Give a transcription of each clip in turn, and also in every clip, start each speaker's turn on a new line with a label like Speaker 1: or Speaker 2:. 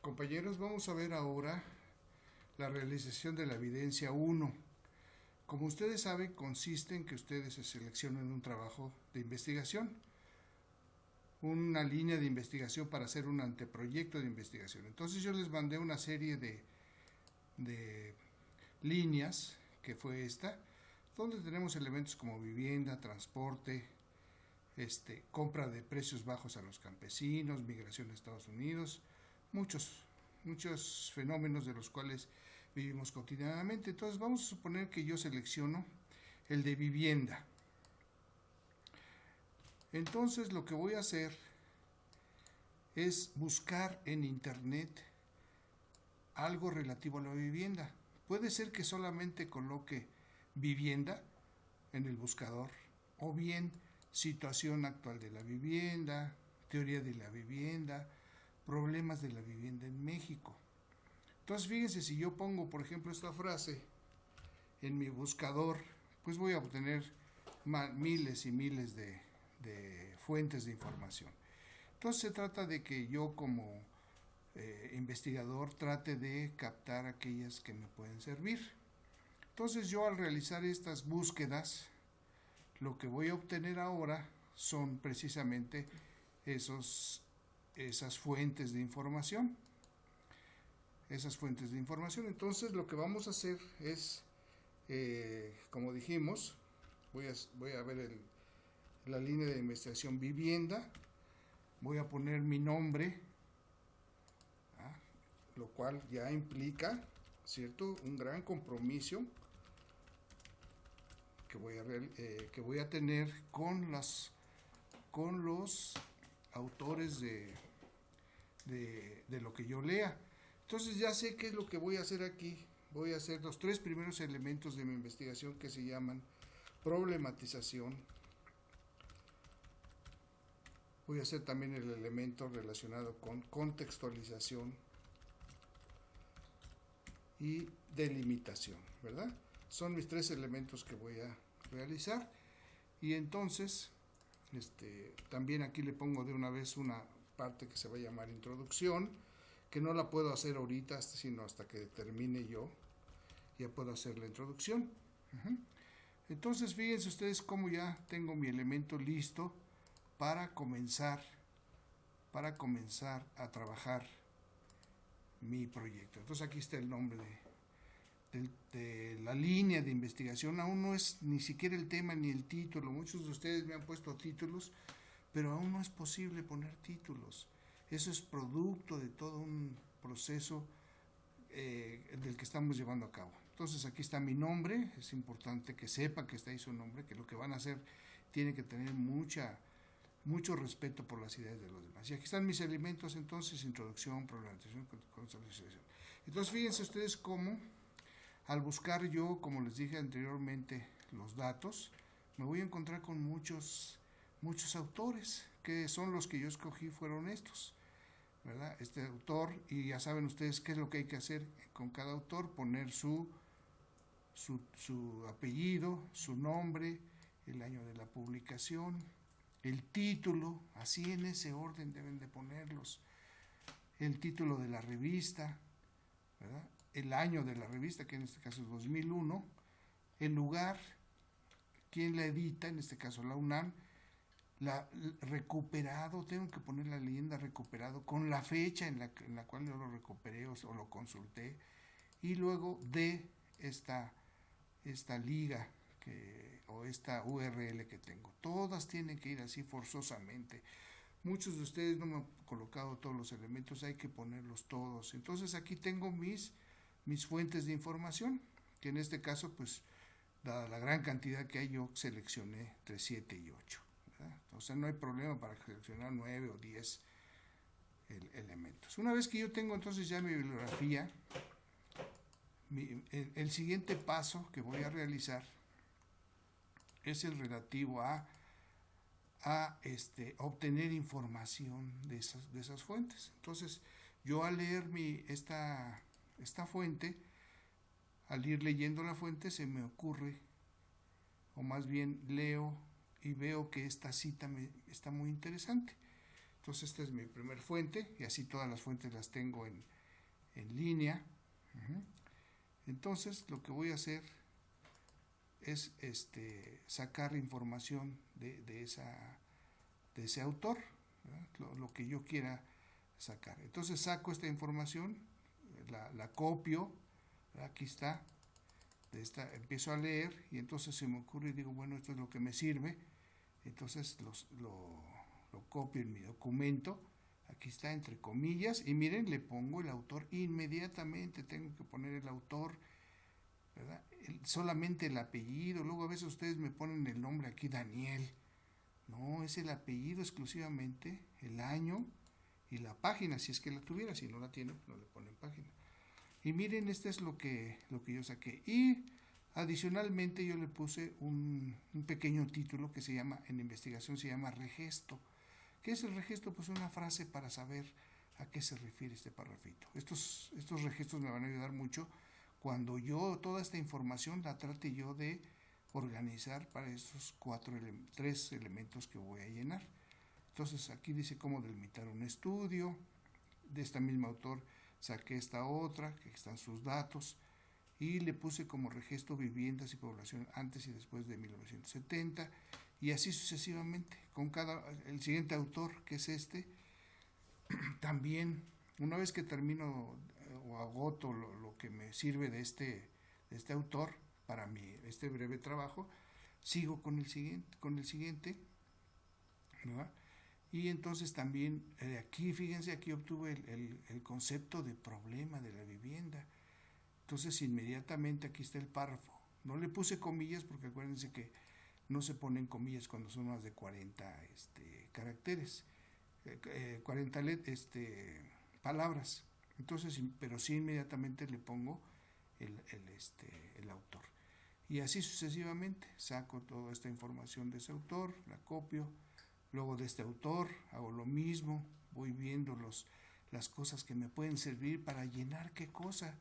Speaker 1: Compañeros, vamos a ver ahora la realización de la evidencia 1. Como ustedes saben, consiste en que ustedes se seleccionen un trabajo de investigación, una línea de investigación para hacer un anteproyecto de investigación. Entonces yo les mandé una serie de líneas, que fue esta, donde tenemos elementos como vivienda, transporte, compra de precios bajos a los campesinos, migración a Estados Unidos, muchos fenómenos de los cuales vivimos cotidianamente. Entonces vamos a suponer que yo selecciono el de vivienda. Entonces lo que voy a hacer es buscar en internet algo relativo a la vivienda. Puede ser que solamente coloque vivienda en el buscador, o bien situación actual de la vivienda, teoría de la vivienda, problemas de la vivienda en México. Entonces fíjense, si yo pongo por ejemplo esta frase en mi buscador, pues voy a obtener miles y miles de fuentes de información. Entonces se trata de que yo como investigador trate de captar aquellas que me pueden servir. Entonces yo al realizar estas búsquedas, lo que voy a obtener ahora son precisamente esas fuentes de información. Entonces lo que vamos a hacer es, como dijimos, voy a ver la línea de investigación vivienda, voy a poner mi nombre, lo cual ya implica, ¿cierto?, un gran compromiso que voy a tener con los autores de lo que yo lea. Entonces ya sé qué es lo que voy a hacer aquí. Voy a hacer los 3 primeros elementos de mi investigación, que se llaman problematización. Voy a hacer también el elemento relacionado con contextualización y delimitación, ¿verdad? Son mis 3 elementos que voy a realizar. Y entonces también aquí le pongo de una vez una parte que se va a llamar introducción, que no la puedo hacer ahorita, sino hasta que termine yo, ya puedo hacer la introducción. Entonces fíjense ustedes cómo ya tengo mi elemento listo para comenzar a trabajar mi proyecto. Entonces aquí está el nombre de la línea de investigación. Aún no es ni siquiera el tema ni el título. Muchos de ustedes me han puesto títulos, pero aún no es posible poner títulos. Eso es producto de todo un proceso del que estamos llevando a cabo. Entonces aquí está mi nombre. Es importante que sepan que está ahí su nombre, que lo que van a hacer tiene que tener mucho respeto por las ideas de los demás. Y aquí están mis elementos, entonces: introducción, problematización, contextualización. Entonces fíjense ustedes cómo, al buscar yo, como les dije anteriormente, los datos, me voy a encontrar con muchos autores, que son los que yo escogí, fueron estos, ¿verdad? Este autor, y ya saben ustedes qué es lo que hay que hacer con cada autor: poner su apellido, su nombre, el año de la publicación, el título, así en ese orden deben de ponerlos, el título de la revista, ¿verdad?, el año de la revista, que en este caso es 2001, el lugar, quién la edita, en este caso la UNAM, recuperado, tengo que poner la leyenda recuperado con la fecha en la cual yo lo recuperé o lo consulté, y luego de esta liga o esta URL que tengo. Todas tienen que ir así forzosamente. Muchos de ustedes no me han colocado todos los elementos, hay que ponerlos todos. Entonces aquí tengo mis fuentes de información, que en este caso, pues, dada la gran cantidad que hay, yo seleccioné entre 7 y 8. O sea, no hay problema para seleccionar 9 o 10 elementos. Una vez que yo tengo entonces ya mi bibliografía, el siguiente paso que voy a realizar es el relativo a obtener información de esas fuentes. Entonces, yo al leer esta fuente, al ir leyendo la fuente, se me ocurre, o más bien leo y veo que esta cita está muy interesante. Entonces esta es mi primer fuente, y así todas las fuentes las tengo en línea. Entonces lo que voy a hacer es sacar información de ese autor, lo que yo quiera sacar. Entonces saco esta información, la copio, aquí está, empiezo a leer y entonces se me ocurre y digo, bueno, esto es lo que me sirve. Entonces lo copio en mi documento, aquí está entre comillas, y miren, le pongo el autor inmediatamente, tengo que poner el autor, ¿verdad? Solamente el apellido. Luego a veces ustedes me ponen el nombre aquí, Daniel. No, es el apellido exclusivamente, el año y la página, si es que la tuviera. Si no la tiene, pues no le ponen página. Y miren, este es lo que yo saqué. Y adicionalmente yo le puse un pequeño título que se llama, en investigación se llama regesto. ¿Qué es el regesto? Pues una frase para saber a qué se refiere este parrafito. Estos regestos me van a ayudar mucho cuando yo toda esta información la trate yo de organizar para estos 3 elementos que voy a llenar. Entonces aquí dice cómo delimitar un estudio. De esta misma autor saqué esta otra, que están sus datos, y le puse como regesto viviendas y población antes y después de 1970, y así sucesivamente, con el siguiente autor, que es también, una vez que termino o agoto lo que me sirve de este autor para este breve trabajo, sigo con el siguiente, ¿verdad? Y entonces también aquí, fíjense, aquí obtuve el concepto de problema de la vivienda. Entonces inmediatamente aquí está el párrafo. No le puse comillas porque acuérdense que no se ponen comillas cuando son más de 40 caracteres, 40 palabras. Entonces, pero sí inmediatamente le pongo el autor. Y así sucesivamente saco toda esta información de ese autor, la copio. Luego de este autor hago lo mismo, voy viendo las cosas que me pueden servir para llenar qué cosa,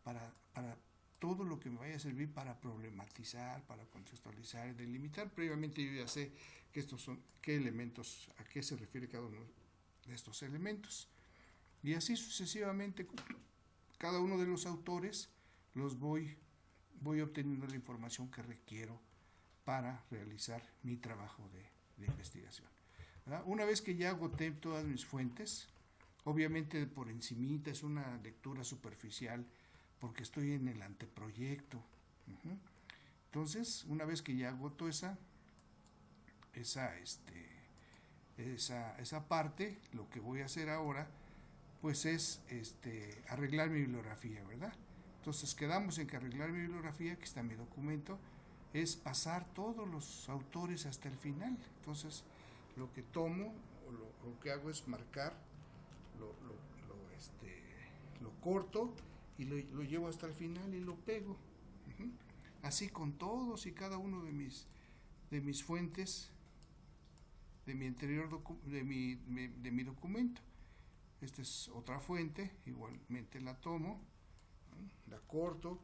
Speaker 1: para todo lo que me vaya a servir para problematizar, para contextualizar y delimitar. Previamente yo ya sé que estos son qué elementos, a qué se refiere cada uno de estos elementos. Y así sucesivamente, cada uno de los autores los voy obteniendo la información que requiero para realizar mi trabajo de investigación, ¿verdad? Una vez que ya agoté todas mis fuentes, obviamente por encimita, es una lectura superficial porque estoy en el anteproyecto. Entonces, una vez que ya agoto esa parte, lo que voy a hacer ahora pues es arreglar mi bibliografía, ¿verdad? Entonces quedamos en que arreglar mi bibliografía, que está en mi documento, es pasar todos los autores hasta el final. Entonces lo que tomo o lo que hago es marcar, lo corto y lo llevo hasta el final y lo pego. Así con todos y cada uno de mis fuentes de mi de mi documento. Esta es otra fuente, igualmente la tomo, la corto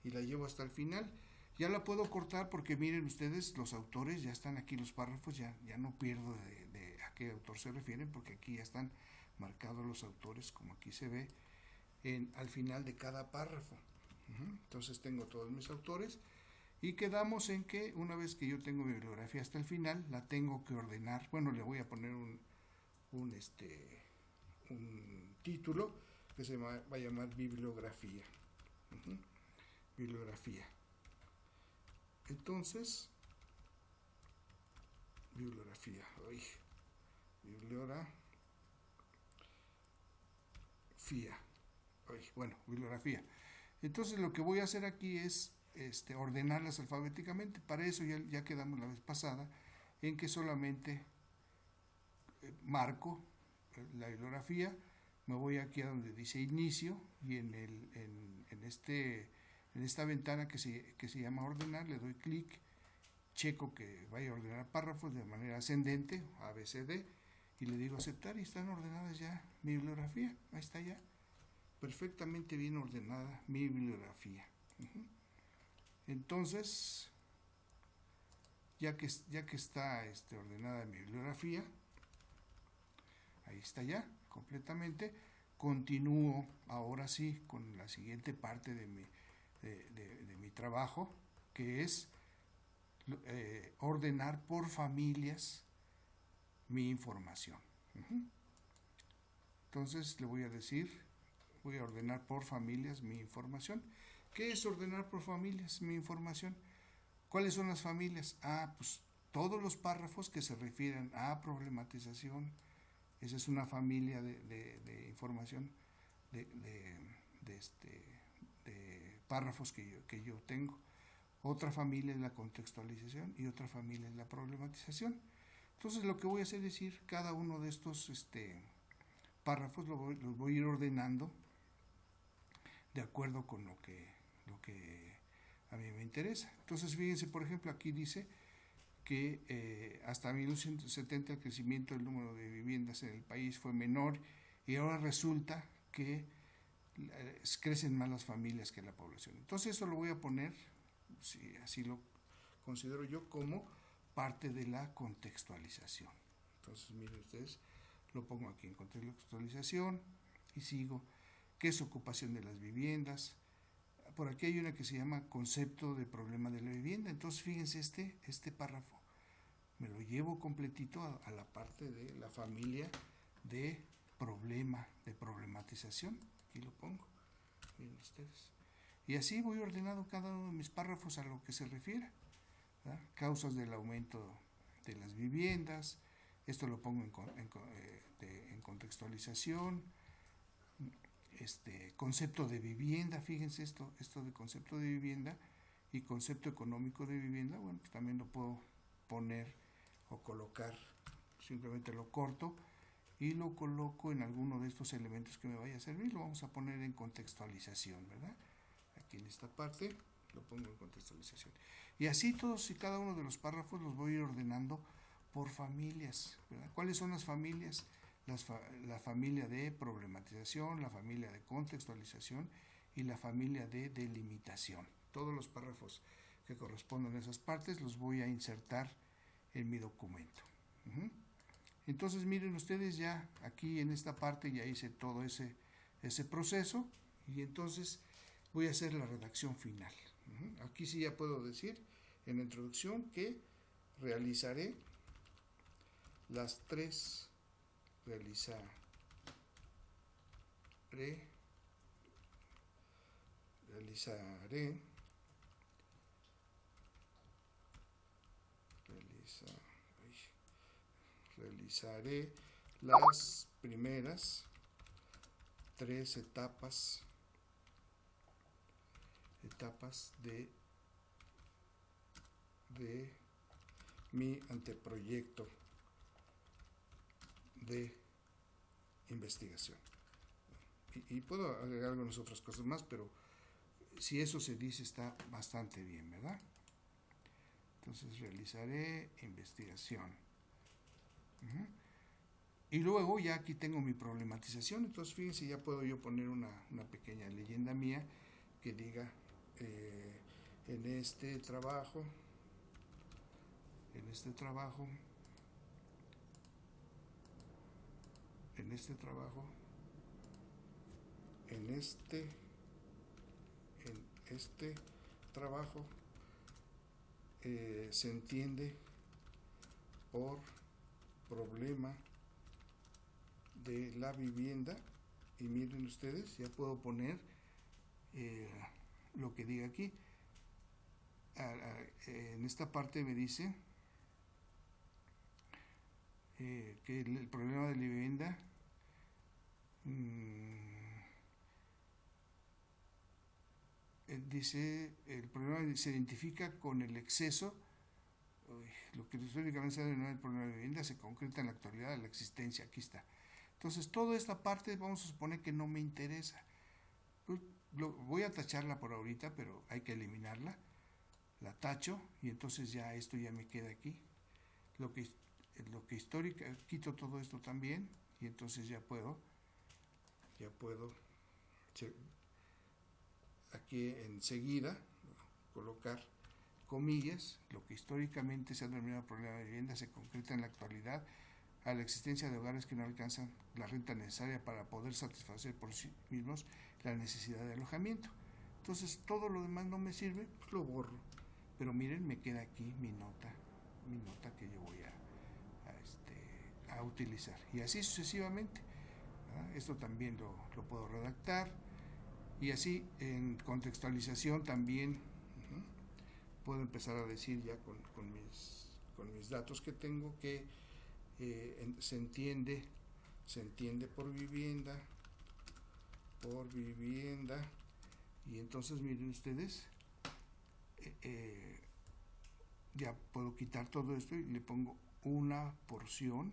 Speaker 1: y la llevo hasta el final. Ya la puedo cortar porque miren ustedes, los autores ya están aquí, los párrafos, ya no pierdo de a qué autor se refieren, porque aquí ya están marcados los autores, como aquí se ve al final de cada párrafo. Entonces tengo todos mis autores y quedamos en que una vez que yo tengo mi bibliografía hasta el final, la tengo que ordenar. Bueno, le voy a poner un título que se va a llamar bibliografía. Bibliografía. Entonces, bibliografía. Bibliografía. Entonces lo que voy a hacer aquí es ordenarlas alfabéticamente. Para eso ya quedamos la vez pasada en que solamente marco la bibliografía, me voy aquí a donde dice inicio y en esta ventana que se llama ordenar, le doy clic, checo que vaya a ordenar párrafos de manera ascendente, A, B, C, D, y le digo aceptar y están ordenadas ya mi bibliografía. Ahí está ya, perfectamente bien ordenada mi bibliografía. Entonces, ya que está ordenada mi bibliografía, ahí está ya completamente, continúo ahora sí con la siguiente parte de mi trabajo, que es ordenar por familias mi información. Entonces le voy a decir, voy a ordenar por familias mi información. ¿Qué es ordenar por familias mi información? ¿Cuáles son las familias? Pues todos los párrafos que se refieren a problematización. Esa es una familia de información, de párrafos que yo tengo. Otra familia es la contextualización y otra familia es la problematización. Entonces lo que voy a hacer es ir cada uno de estos párrafos los voy a ir ordenando de acuerdo con lo que a mí me interesa. Entonces fíjense, por ejemplo, aquí dice que hasta 1970 el crecimiento del número de viviendas en el país fue menor y ahora resulta que crecen más las familias que la población. Entonces eso lo voy a poner, si así lo considero yo, como parte de la contextualización. Entonces miren ustedes, lo pongo aquí en contextualización y sigo. ¿Qué es ocupación de las viviendas? Por aquí hay una que se llama concepto de problema de la vivienda. Entonces fíjense, este párrafo me lo llevo completito a la parte de la familia de problema, de problematización. Aquí lo pongo, miren ustedes. Y así voy ordenando cada uno de mis párrafos a lo que se refiere, ¿verdad? Causas del aumento de las viviendas, esto lo pongo en contextualización. Concepto de vivienda, fíjense esto de concepto de vivienda y concepto económico de vivienda, bueno, pues también lo puedo poner o colocar, simplemente lo corto y lo coloco en alguno de estos elementos que me vaya a servir. Lo vamos a poner en contextualización, ¿verdad? Aquí en esta parte lo pongo en contextualización. Y así todos y cada uno de los párrafos los voy a ir ordenando por familias, ¿verdad? ¿Cuáles son las familias? La familia de problematización, la familia de contextualización y la familia de delimitación. Todos los párrafos que corresponden a esas partes los voy a insertar en mi documento. Entonces miren ustedes, ya aquí en esta parte ya hice todo ese proceso y entonces voy a hacer la redacción final. Aquí sí ya puedo decir en la introducción que realizaré las tres realizaré las primeras tres etapas de mi anteproyecto de investigación. Y puedo agregar algunas otras cosas más, pero si eso se dice está bastante bien, ¿verdad? Entonces realizaré investigación. Y luego ya aquí tengo mi problematización. Entonces fíjense, ya puedo yo poner una pequeña leyenda mía que diga en este trabajo se entiende por problema de la vivienda, y miren ustedes, ya puedo poner lo que diga aquí. En esta parte me dice que el problema de la vivienda dice, el problema se identifica con el exceso, lo que históricamente se ha denominado el problema de vivienda se concreta en la actualidad de la existencia. Aquí está. Entonces toda esta parte vamos a suponer que no me interesa, pues, voy a tacharla por ahorita, pero hay que eliminarla. La tacho y entonces ya esto ya me queda aquí. Lo que histórica, quito todo esto también y entonces ya puedo aquí enseguida colocar comillas. Lo que históricamente se ha denominado problema de vivienda se concreta en la actualidad a la existencia de hogares que no alcanzan la renta necesaria para poder satisfacer por sí mismos la necesidad de alojamiento. Entonces todo lo demás no me sirve, pues lo borro. Pero miren, me queda aquí mi nota que yo voy a utilizar. Y así sucesivamente. Esto también lo puedo redactar. Y así en contextualización también puedo empezar a decir ya con mis datos que tengo que se entiende por vivienda, y entonces miren ustedes, ya puedo quitar todo esto y le pongo una porción,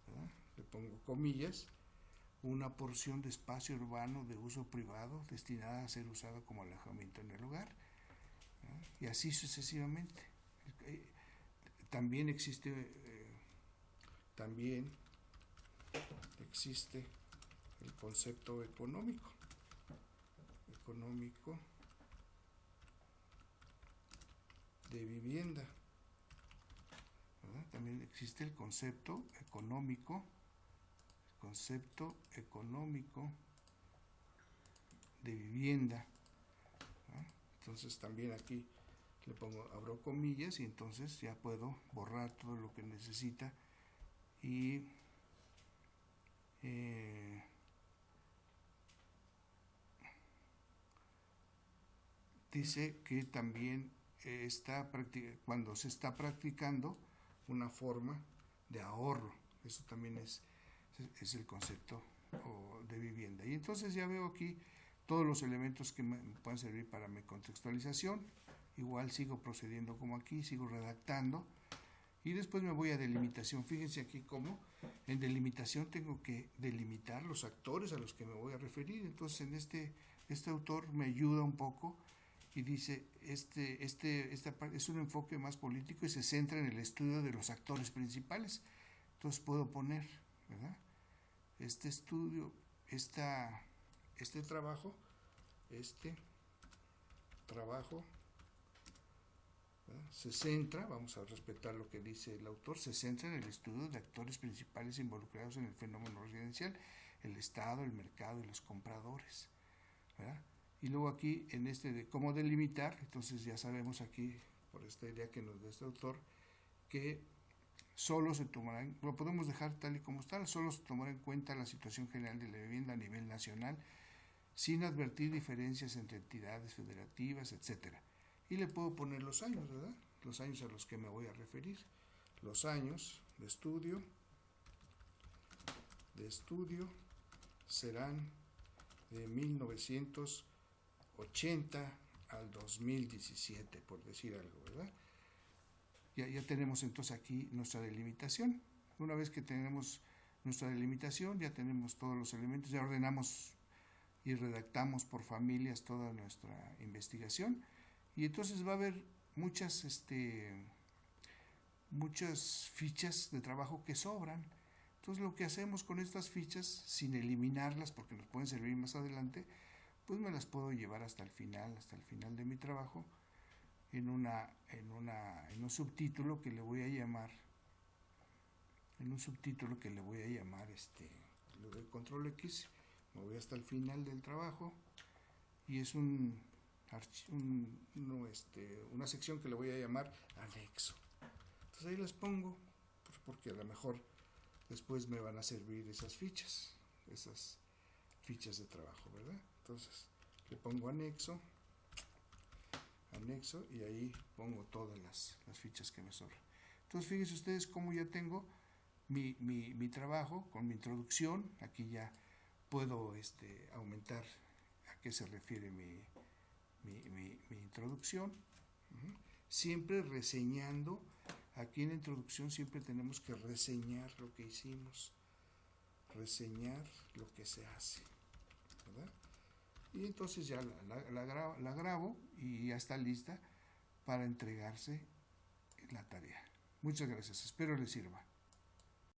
Speaker 1: ¿verdad? Le pongo comillas, una porción de espacio urbano de uso privado destinada a ser usada como alojamiento en el hogar, ¿verdad? Y así sucesivamente. También existe el concepto económico de vivienda, ¿verdad? También existe el concepto económico de vivienda, ¿verdad? Entonces también aquí le pongo, abro comillas, y entonces ya puedo borrar todo lo que necesita. Y dice que también cuando se está practicando una forma de ahorro. Eso también es el concepto de vivienda. Y entonces ya veo aquí todos los elementos que me pueden servir para mi contextualización. Igual sigo procediendo como aquí, sigo redactando. Y después me voy a delimitación. Fíjense aquí cómo en delimitación tengo que delimitar los actores a los que me voy a referir. Entonces en este autor me ayuda un poco y dice, esta parte es un enfoque más político y se centra en el estudio de los actores principales. Entonces puedo poner, ¿verdad? Este estudio, este trabajo, ¿verdad? Se centra, vamos a respetar lo que dice el autor, se centra en el estudio de actores principales involucrados en el fenómeno residencial, el Estado, el mercado y los compradores, ¿verdad? Y luego aquí en de cómo delimitar, entonces ya sabemos aquí, por esta idea que nos da este autor, que solo se tomará, lo podemos dejar tal y como está, solo se tomará en cuenta la situación general de la vivienda a nivel nacional, sin advertir diferencias entre entidades federativas, etcétera. Y le puedo poner los años, ¿verdad? Los años a los que me voy a referir. Los años de estudio serán de 1980 al 2017, por decir algo, ¿verdad? Ya tenemos entonces aquí nuestra delimitación. Una vez que tenemos nuestra delimitación, ya tenemos todos los elementos, ya ordenamos y redactamos por familias toda nuestra investigación. Y entonces va a haber muchas fichas de trabajo que sobran. Entonces lo que hacemos con estas fichas, sin eliminarlas porque nos pueden servir más adelante, pues me las puedo llevar hasta el final de mi trabajo, en un subtítulo que le voy a llamar, le doy control X, me voy hasta el final del trabajo, y es una sección que le voy a llamar anexo. Entonces ahí las pongo, pues porque a lo mejor después me van a servir esas fichas de trabajo, ¿verdad? Entonces le pongo anexo, y ahí pongo todas las fichas que me sobran. Entonces fíjense ustedes cómo ya tengo mi trabajo con mi introducción. Aquí ya puedo aumentar a qué se refiere mi introducción. Siempre reseñando. Aquí en la introducción siempre tenemos que reseñar lo que hicimos, reseñar lo que se hace, ¿verdad? Y entonces ya la grabo y ya está lista para entregarse la tarea. Muchas gracias, espero les sirva.